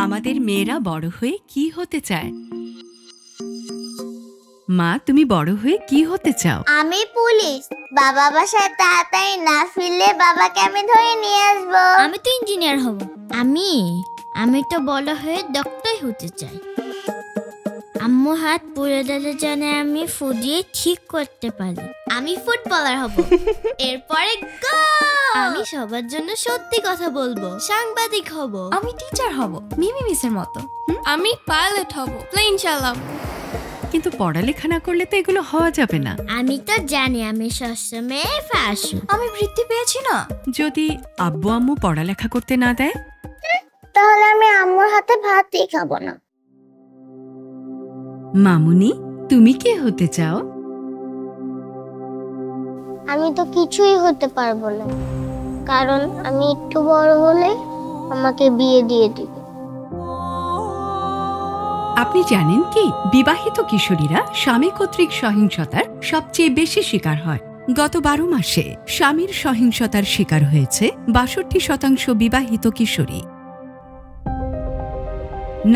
আমাদের মেয়েরা বড় হয়ে কি হতে চায়? মা, তুমি বড় হয়ে কি হতে চাও? আমি পুলিশ। বাবা বাসায় তাড়াতাড়ি না ফিরলে বাবাকে আমি ধরে নিয়ে আসবো। আমি তো ইঞ্জিনিয়ার হব। আমি তো বড় হয়ে ডক্টর হতে চাই। আম্মু হাত পুড়ে দিলে জানে আমি ফুদিয়ে ঠিক করতে পারি। আমি ফুটবলার হব। এরপরে আমি সবার জন্য সত্যি কথা বলবো, সাংবাদিক হব। আমি টিচার হব, মিমি মিসের মতো। আমি পাইলট হব, প্লেন চালাবো। কিন্তু পড়ালেখা না করলে তো এগুলো হওয়া যাবে না। আমি তো জানি আমি সবসময় ফাঁসু। আমি বৃত্তি পেয়েছি না। যদি আব্বু আম্মু পড়ালেখা করতে না দেয়, তাহলে আমি আম্মুর হাতে ভাতই খাবো না। মামুনি, তুমি কে হতে চাও? আমি তো কিছুই হতে পারবো না, কারণ আমি একটু বড় হলে আমাকে বিয়ে দিয়ে দিবে। আপনি জানেন কি, বিবাহিত কিশোরীরা স্বামী কর্তৃক সহিংসতার সবচেয়ে বেশি শিকার হয়। গত 12 মাসে স্বামীর সহিংসতার শিকার হয়েছে 62% বিবাহিত কিশোরী।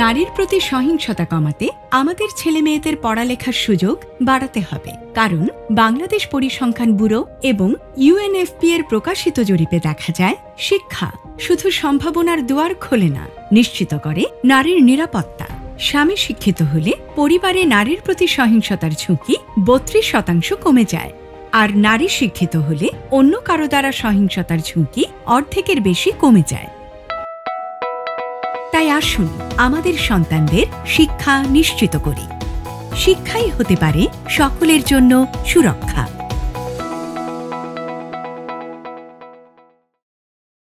নারীর প্রতি সহিংসতা কমাতে আমাদের ছেলে মেয়েদের পড়ালেখার সুযোগ বাড়াতে হবে, কারণ বাংলাদেশ পরিসংখ্যান ব্যুরো এবং ইউএনএফপি এর প্রকাশিত জরিপে দেখা যায়, শিক্ষা শুধু সম্ভাবনার দুয়ার খোলে না, নিশ্চিত করে নারীর নিরাপত্তা। স্বামী শিক্ষিত হলে পরিবারে নারীর প্রতি সহিংসতার ঝুঁকি 32% কমে যায়, আর নারী শিক্ষিত হলে অন্য কারো দ্বারা সহিংসতার ঝুঁকি অর্ধেকের বেশি কমে যায়। তাই আসুন আমাদের সন্তানদের শিক্ষা নিশ্চিত করি। শিক্ষাই হতে পারে সকলের জন্য সুরক্ষা।